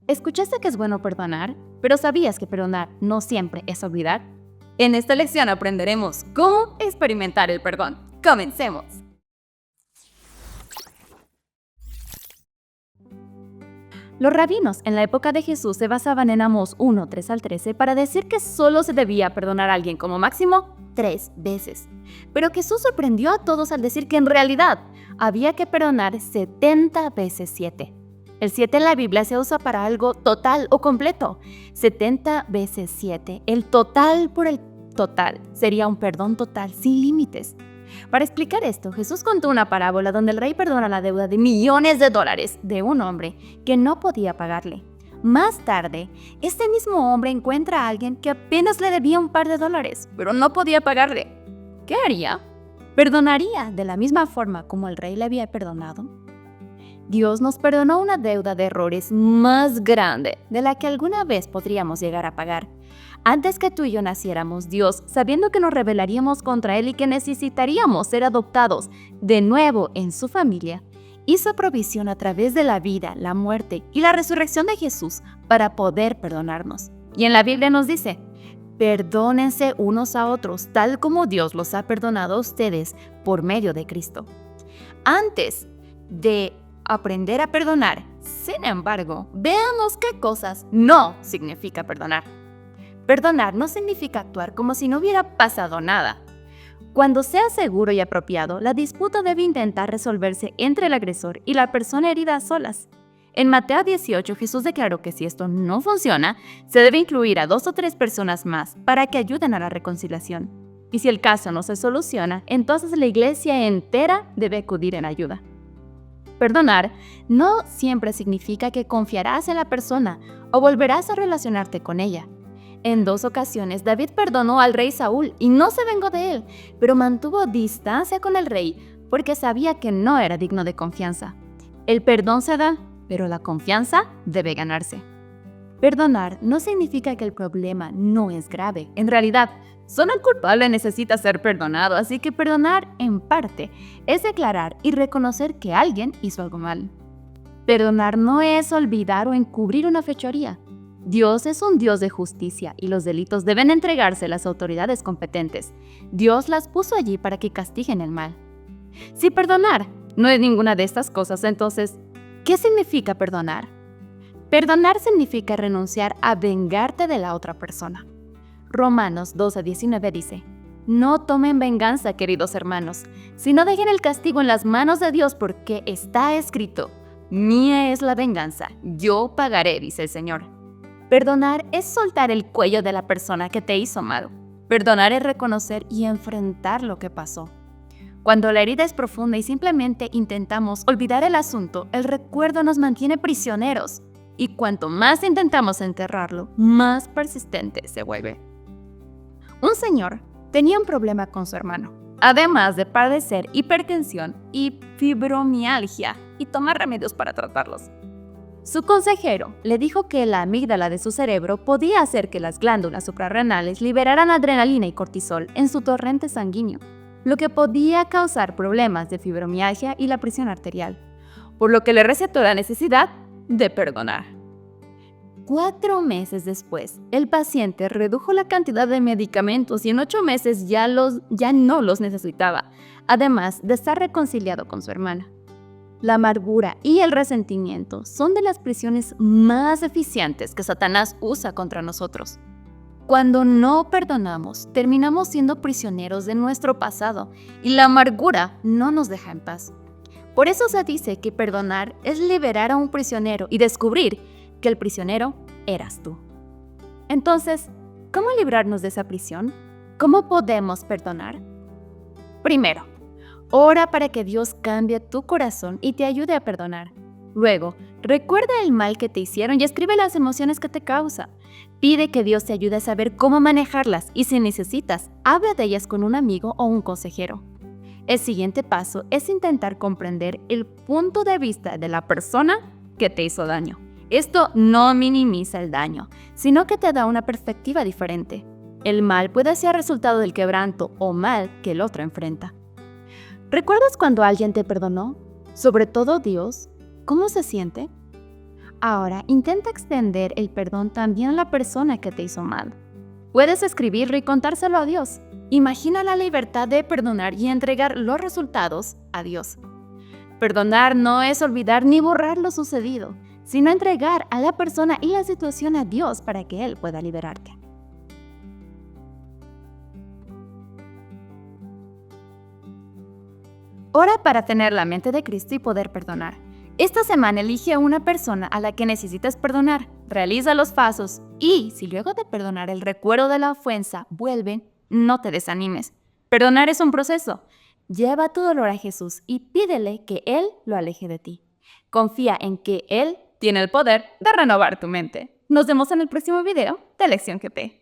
¿Escuchaste que es bueno perdonar? ¿Pero sabías que perdonar no siempre es olvidar? En esta lección aprenderemos cómo experimentar el perdón. ¡Comencemos! Los rabinos en la época de Jesús se basaban en Amós 1, 3 al 13 para decir que solo se debía perdonar a alguien como máximo 3 veces. Pero Jesús sorprendió a todos al decir que en realidad había que perdonar 70 veces 7. El 7 en la Biblia se usa para algo total o completo. 70 veces 7, el total por el total, sería un perdón total sin límites. Para explicar esto, Jesús contó una parábola donde el rey perdona la deuda de millones de dólares de un hombre que no podía pagarle. Más tarde, este mismo hombre encuentra a alguien que apenas le debía un par de dólares, pero no podía pagarle. ¿Qué haría? ¿Perdonaría de la misma forma como el rey le había perdonado? Dios nos perdonó una deuda de errores más grande de la que alguna vez podríamos llegar a pagar. Antes que tú y yo naciéramos, Dios, sabiendo que nos rebelaríamos contra Él y que necesitaríamos ser adoptados de nuevo en su familia, hizo provisión a través de la vida, la muerte y la resurrección de Jesús para poder perdonarnos. Y en la Biblia nos dice, perdónense unos a otros, tal como Dios los ha perdonado a ustedes por medio de Cristo. Antes de aprender a perdonar, sin embargo, veamos qué cosas no significa perdonar. Perdonar no significa actuar como si no hubiera pasado nada. Cuando sea seguro y apropiado, la disputa debe intentar resolverse entre el agresor y la persona herida a solas. En Mateo 18, Jesús declaró que si esto no funciona, se debe incluir a 2 o 3 personas más para que ayuden a la reconciliación. Y si el caso no se soluciona, entonces la iglesia entera debe acudir en ayuda. Perdonar no siempre significa que confiarás en la persona o volverás a relacionarte con ella. En 2 ocasiones, David perdonó al rey Saúl y no se vengó de él, pero mantuvo distancia con el rey porque sabía que no era digno de confianza. El perdón se da, pero la confianza debe ganarse. Perdonar no significa que el problema no es grave. En realidad, solo el culpable necesita ser perdonado, así que perdonar, en parte, es declarar y reconocer que alguien hizo algo mal. Perdonar no es olvidar o encubrir una fechoría. Dios es un Dios de justicia y los delitos deben entregarse a las autoridades competentes. Dios las puso allí para que castiguen el mal. Si perdonar no es ninguna de estas cosas, entonces, ¿qué significa perdonar? Perdonar significa renunciar a vengarte de la otra persona. Romanos 12:19 dice, no tomen venganza, queridos hermanos, sino dejen el castigo en las manos de Dios porque está escrito, mía es la venganza, yo pagaré, dice el Señor. Perdonar es soltar el cuello de la persona que te hizo mal. Perdonar es reconocer y enfrentar lo que pasó. Cuando la herida es profunda y simplemente intentamos olvidar el asunto, el recuerdo nos mantiene prisioneros. Y cuanto más intentamos enterrarlo, más persistente se vuelve. Un señor tenía un problema con su hermano, además de padecer hipertensión y fibromialgia y tomar remedios para tratarlos. Su consejero le dijo que la amígdala de su cerebro podía hacer que las glándulas suprarrenales liberaran adrenalina y cortisol en su torrente sanguíneo, lo que podía causar problemas de fibromialgia y la presión arterial, por lo que le recetó la necesidad de perdonar. 4 meses después, el paciente redujo la cantidad de medicamentos y en 8 meses ya no los necesitaba, además de estar reconciliado con su hermana. La amargura y el resentimiento son de las prisiones más eficientes que Satanás usa contra nosotros. Cuando no perdonamos, terminamos siendo prisioneros de nuestro pasado y la amargura no nos deja en paz. Por eso se dice que perdonar es liberar a un prisionero y descubrir que el prisionero eras tú. Entonces, ¿cómo librarnos de esa prisión? ¿Cómo podemos perdonar? Primero, ora para que Dios cambie tu corazón y te ayude a perdonar. Luego, recuerda el mal que te hicieron y escribe las emociones que te causa. Pide que Dios te ayude a saber cómo manejarlas y si necesitas, habla de ellas con un amigo o un consejero. El siguiente paso es intentar comprender el punto de vista de la persona que te hizo daño. Esto no minimiza el daño, sino que te da una perspectiva diferente. El mal puede ser resultado del quebranto o mal que el otro enfrenta. ¿Recuerdas cuando alguien te perdonó? Sobre todo Dios, ¿cómo se siente? Ahora, intenta extender el perdón también a la persona que te hizo mal. Puedes escribirlo y contárselo a Dios. Imagina la libertad de perdonar y entregar los resultados a Dios. Perdonar no es olvidar ni borrar lo sucedido, sino entregar a la persona y la situación a Dios para que Él pueda liberarte. Ora para tener la mente de Cristo y poder perdonar. Esta semana elige a una persona a la que necesitas perdonar, realiza los pasos y, si luego de perdonar el recuerdo de la ofensa vuelve, no te desanimes. Perdonar es un proceso. Lleva tu dolor a Jesús y pídele que Él lo aleje de ti. Confía en que Él tiene el poder de renovar tu mente. Nos vemos en el próximo video de Lección GP.